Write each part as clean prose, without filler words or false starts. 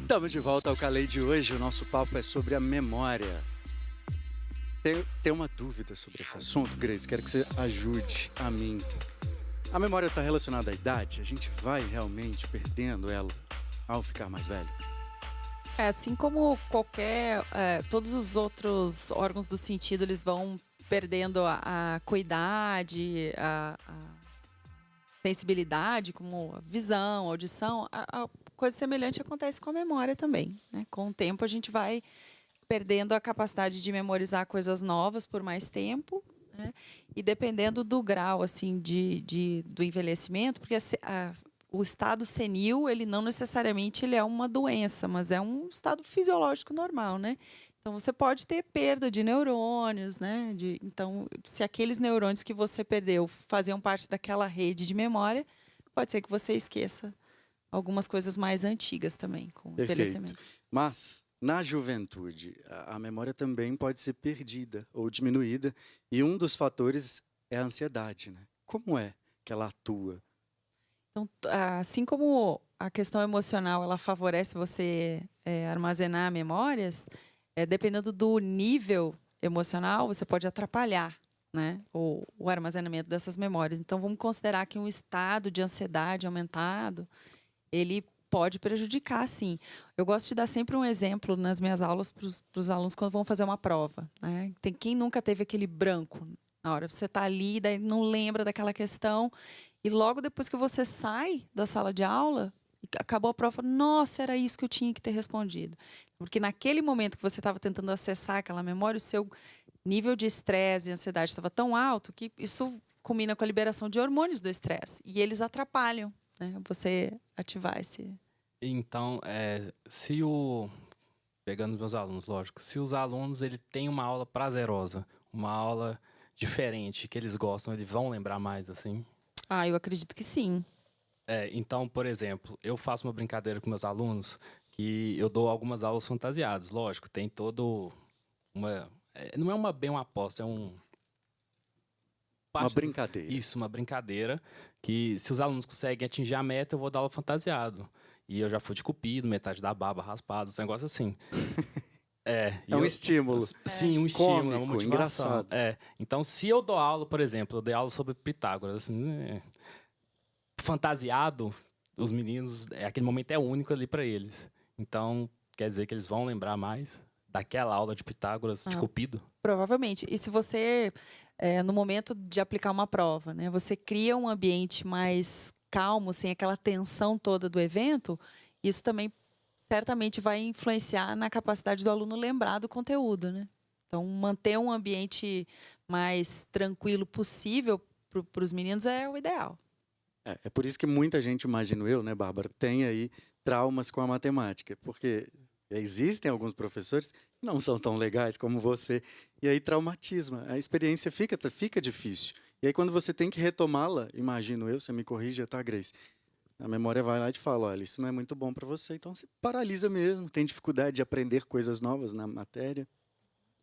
Estamos de volta ao Calei de hoje. O nosso papo é sobre a memória. Tem uma dúvida sobre esse assunto, Grace. Quero que você ajude a mim. A memória está relacionada à idade? A gente vai realmente perdendo ela ao ficar mais velho? Assim como todos os outros órgãos do sentido, eles vão perdendo a acuidade, a sensibilidade, como a visão, a audição, a coisa semelhante acontece com a memória também, né? Com o tempo, a gente vai perdendo a capacidade de memorizar coisas novas por mais tempo, né? E dependendo do grau, assim, do envelhecimento, porque o estado senil, ele não necessariamente ele é uma doença, mas é um estado fisiológico normal, né? Então, você pode ter perda de neurônios, né? Então, se aqueles neurônios que você perdeu faziam parte daquela rede de memória, pode ser que você esqueça algumas coisas mais antigas também, com o Perfeito. envelhecimento. Mas, na juventude, a memória também pode ser perdida ou diminuída. E um dos fatores é a ansiedade, né? Como é que ela atua? Então, assim como a questão emocional ela favorece você armazenar memórias, dependendo do nível emocional, você pode atrapalhar, né, o armazenamento dessas memórias. Então, vamos considerar que um estado de ansiedade aumentado, ele pode prejudicar, sim. Eu gosto de dar sempre um exemplo nas minhas aulas para os alunos quando vão fazer uma prova, né? Tem quem nunca teve aquele branco na hora. Você está ali, daí não lembra daquela questão. E logo depois que você sai da sala de aula, acabou a prova, nossa, era isso que eu tinha que ter respondido. Porque naquele momento que você estava tentando acessar aquela memória, o seu nível de estresse e ansiedade estava tão alto que isso combina com a liberação de hormônios do estresse. E eles atrapalham, né, você ativar esse... Então, se o... Pegando meus alunos, lógico. Se os alunos ele têm uma aula prazerosa, uma aula diferente, que eles gostam, eles vão lembrar mais, assim? Ah, eu acredito que sim. Então, por exemplo, eu faço uma brincadeira com meus alunos que eu dou algumas aulas fantasiadas, lógico. Tem todo uma... não é bem uma aposta, é um... Uma brincadeira. Isso, uma brincadeira, que se os alunos conseguem atingir a meta, eu vou dar aula fantasiado. E eu já fui de cupido, metade da barba raspada, um negócio assim. É um estímulo. Sim, um estímulo, é uma Cômico, motivação. engraçado. Então, se eu dou aula, por exemplo, eu dei aula sobre Pitágoras, assim, fantasiado, os meninos, aquele momento é único ali para eles. Então, quer dizer que eles vão lembrar mais daquela aula de Pitágoras, de Cupido? Provavelmente. E se você, no momento de aplicar uma prova, né, você cria um ambiente mais calmo, sem aquela tensão toda do evento, isso também certamente vai influenciar na capacidade do aluno lembrar do conteúdo, né? Então, manter um ambiente mais tranquilo possível para os meninos é o ideal. É por isso que muita gente, imagino eu, né, Bárbara, tem aí traumas com a matemática, porque existem alguns professores que não são tão legais como você, e aí traumatismo, a experiência fica difícil. E aí quando você tem que retomá-la, imagino eu, você me corrija, tá, Grace? A memória vai lá e te fala, olha, isso não é muito bom para você, então você paralisa mesmo, tem dificuldade de aprender coisas novas na matéria.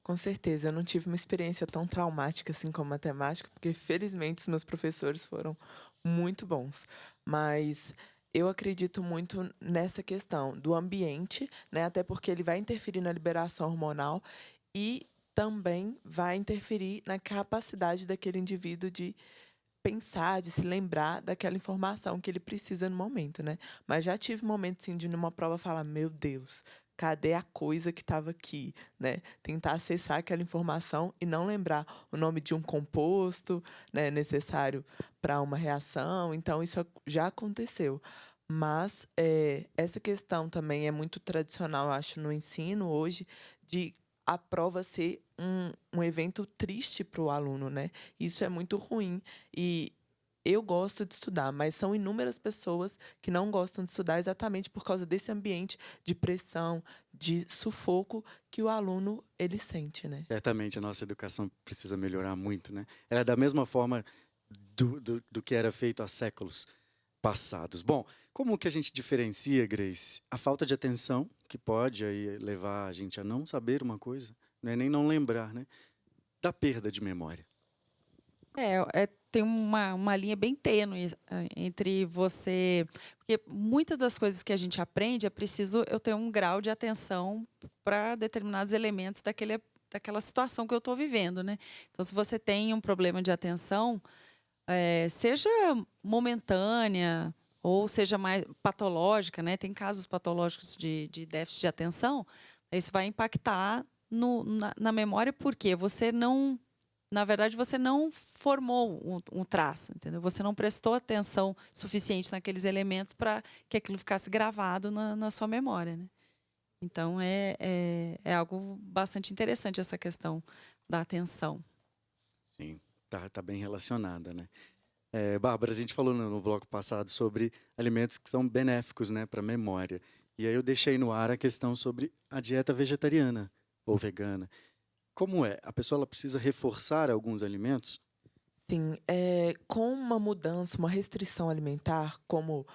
Com certeza, eu não tive uma experiência tão traumática assim com matemática, porque felizmente os meus professores foram muito bons. Mas eu acredito muito nessa questão do ambiente, né? Até porque ele vai interferir na liberação hormonal e também vai interferir na capacidade daquele indivíduo de pensar, de se lembrar daquela informação que ele precisa no momento, né? Mas já tive momentos, assim, de numa prova falar, meu Deus, cadê a coisa que estava aqui, né? Tentar acessar aquela informação e não lembrar o nome de um composto, né, necessário para uma reação. Então, isso já aconteceu. Mas essa questão também é muito tradicional, eu acho, no ensino hoje, de a prova ser um evento triste para o aluno, né? Isso é muito ruim. E eu gosto de estudar, mas são inúmeras pessoas que não gostam de estudar exatamente por causa desse ambiente de pressão, de sufoco que o aluno ele sente, né? Certamente a nossa educação precisa melhorar muito, né? Ela é da mesma forma do que era feito há séculos passados. Bom, como que a gente diferencia, Grace, a falta de atenção, que pode aí levar a gente a não saber uma coisa, não é nem não lembrar, né? Da perda de memória. tem uma linha bem tênue entre você... Porque muitas das coisas que a gente aprende é preciso eu ter um grau de atenção para determinados elementos daquela situação que eu estou vivendo, né? Então, se você tem um problema de atenção, seja momentânea ou seja mais patológica, né? Tem casos patológicos de déficit de atenção, isso vai impactar na memória porque você não... Na verdade, você não formou um traço, entendeu? Você não prestou atenção suficiente naqueles elementos para que aquilo ficasse gravado na sua memória, né? Então, é algo bastante interessante essa questão da atenção. Sim, tá bem relacionada, né? Bárbara, a gente falou no bloco passado sobre alimentos que são benéficos, né, para a memória. E aí eu deixei no ar a questão sobre a dieta vegetariana ou vegana. Como é? A pessoa ela precisa reforçar alguns alimentos? Sim, com uma mudança, uma restrição alimentar, como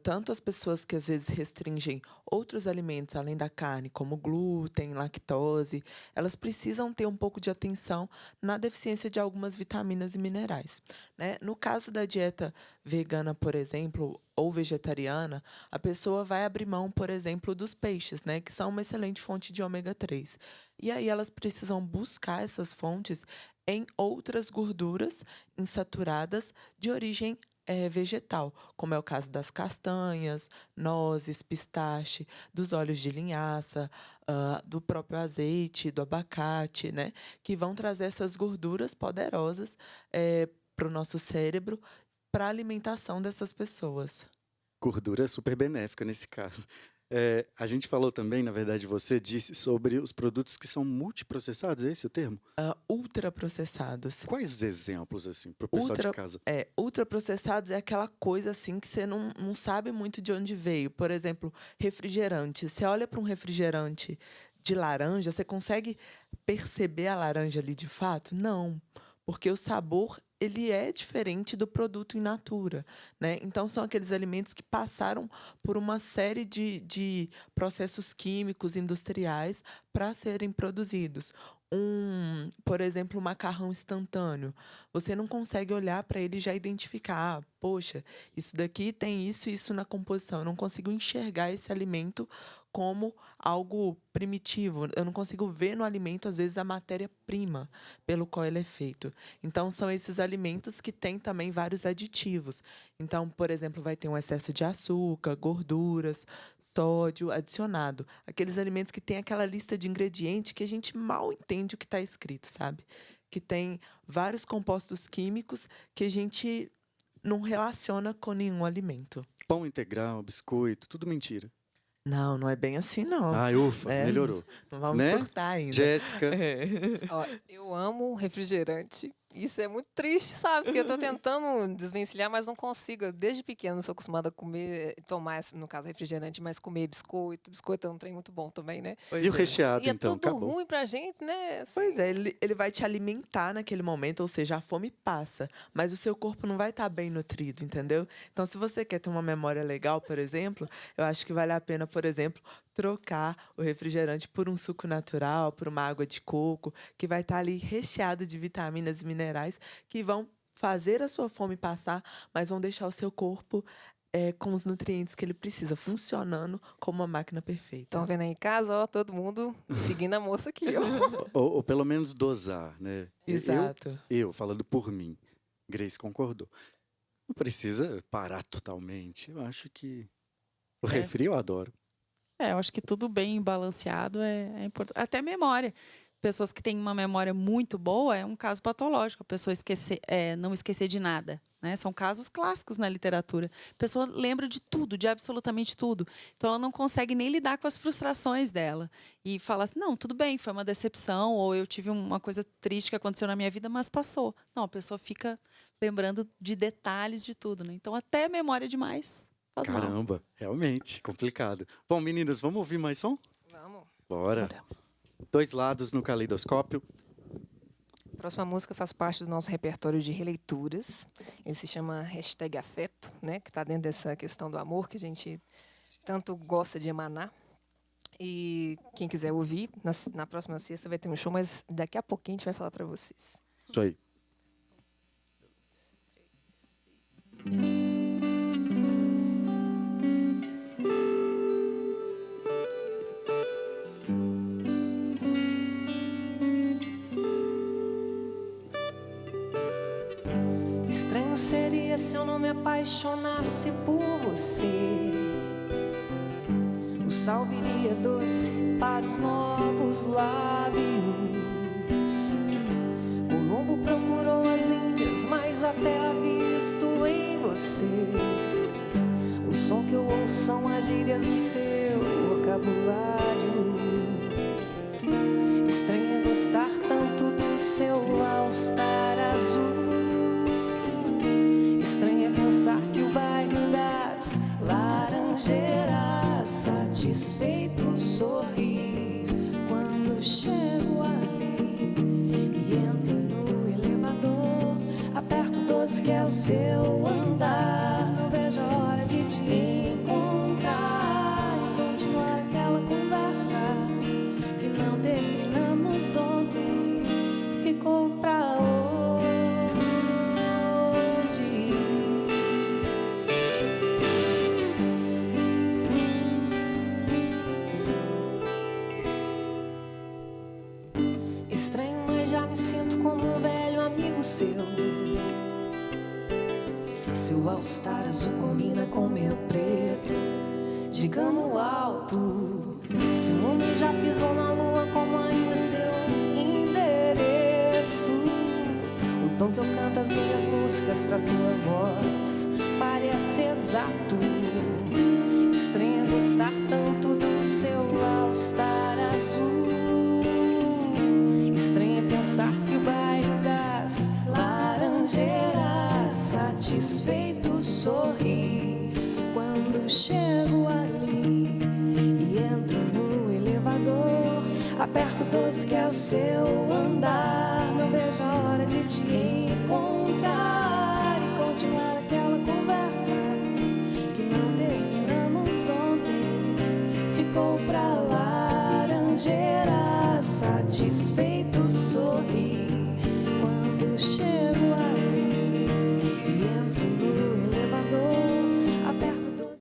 tanto as pessoas que às vezes restringem outros alimentos além da carne, como glúten, lactose, elas precisam ter um pouco de atenção na deficiência de algumas vitaminas e minerais, né? No caso da dieta vegana, por exemplo, ou vegetariana, a pessoa vai abrir mão, por exemplo, dos peixes, né, que são uma excelente fonte de ômega 3. E aí elas precisam buscar essas fontes em outras gorduras insaturadas de origem vegetal, como é o caso das castanhas, nozes, pistache, dos óleos de linhaça, do próprio azeite, do abacate, né, que vão trazer essas gorduras poderosas para o nosso cérebro, para a alimentação dessas pessoas. Gordura é super benéfica nesse caso. A gente falou também, na verdade, você disse sobre os produtos que são multiprocessados, é esse o termo? Ultraprocessados. Quais os exemplos, assim, para o pessoal de casa? Ultraprocessados é aquela coisa assim que você não sabe muito de onde veio. Por exemplo, refrigerante. Você olha para um refrigerante de laranja, você consegue perceber a laranja ali de fato? Não, porque o sabor ele é diferente do produto in natura, né? Então, são aqueles alimentos que passaram por uma série de processos químicos industriais para serem produzidos. Por exemplo, um macarrão instantâneo. Você não consegue olhar para ele e já identificar, poxa, isso daqui tem isso e isso na composição. Eu não consigo enxergar esse alimento como algo primitivo. Eu não consigo ver no alimento, às vezes, a matéria-prima pelo qual ele é feito. Então, são esses alimentos que têm também vários aditivos. Então, por exemplo, vai ter um excesso de açúcar, gorduras, sódio adicionado. Aqueles alimentos que têm aquela lista de ingredientes que a gente mal entende o que está escrito, sabe? Que tem vários compostos químicos que a gente não relaciona com nenhum alimento. Pão integral, biscoito, tudo mentira. Não é bem assim, não. Ufa, melhorou. Não vamos Né? surtar ainda. Jéssica, Ó, eu amo refrigerante. Isso é muito triste, sabe? Porque eu tô tentando desvencilhar, mas não consigo. Eu, desde pequeno, sou acostumada a comer, tomar, no caso, refrigerante, mas comer biscoito. Biscoito é um trem muito bom também, né? e o recheado, E é então? tudo Acabou. ruim pra gente, né? Assim, Pois é, ele vai te alimentar naquele momento, ou seja, a fome passa, mas o seu corpo não vai estar bem nutrido, entendeu? Então, se você quer ter uma memória legal, por exemplo, eu acho que vale a pena, por exemplo, trocar o refrigerante por um suco natural, por uma água de coco, que vai estar ali recheado de vitaminas e minerais que vão fazer a sua fome passar, mas vão deixar o seu corpo com os nutrientes que ele precisa, funcionando como uma máquina perfeita. estão vendo aí em casa, ó, todo mundo seguindo a moça aqui, ó. Ou pelo menos dosar, né? Exato. Eu, falando por mim, Grace concordou. Não precisa parar totalmente. Eu acho que o refri eu adoro. Eu acho que tudo bem balanceado é importante. Até memória. Pessoas que têm uma memória muito boa é um caso patológico. A pessoa não esquecer de nada, né? São casos clássicos na literatura. A pessoa lembra de tudo, de absolutamente tudo. Então, ela não consegue nem lidar com as frustrações dela. E fala assim, não, tudo bem, foi uma decepção, ou eu tive uma coisa triste que aconteceu na minha vida, mas passou. Não, a pessoa fica lembrando de detalhes de tudo, né? Então, até memória demais faz mal. Caramba, realmente, complicado. Bom, meninas, vamos ouvir mais som? Vamos. Bora. Dois lados no caleidoscópio. A próxima música faz parte do nosso repertório de releituras. Ele se chama #Afeto, né? Que está dentro dessa questão do amor que a gente tanto gosta de emanar. E quem quiser ouvir, na próxima sexta vai ter um show, mas daqui a pouquinho a gente vai falar para vocês. Isso aí. Estranho seria se eu não me apaixonasse por você. O sal viria doce para os novos lábios. Colombo procurou as Índias, mas a terra visto em você. O som que eu ouço são as gírias do seu vocabulário. Estranho é gostar tanto do seu all-star azul. Estranho é pensar que o bairro das Laranjeiras satisfeito sorri quando chego ali e entro no elevador. Aperto 12 que é o seu andar. Não vejo a hora de te encontrar e continuar aquela conversa que não terminamos ontem. Ficou pra hoje. Estranho, mas já me sinto como um velho amigo seu. Seu all-star azul combina com meu preto. Diga no alto se o homem já pisou na lua, como ainda seu endereço. O tom que eu canto as minhas músicas pra tua voz parece exato. Estranho é gostar tanto do seu all-star azul. Estranho é pensar que o bairro das Laranjeiras satisfeito sorri quando chego ali e entro no elevador. Aperto 12 que é o seu andar. Não vejo a hora de te encontrar e continuar aquela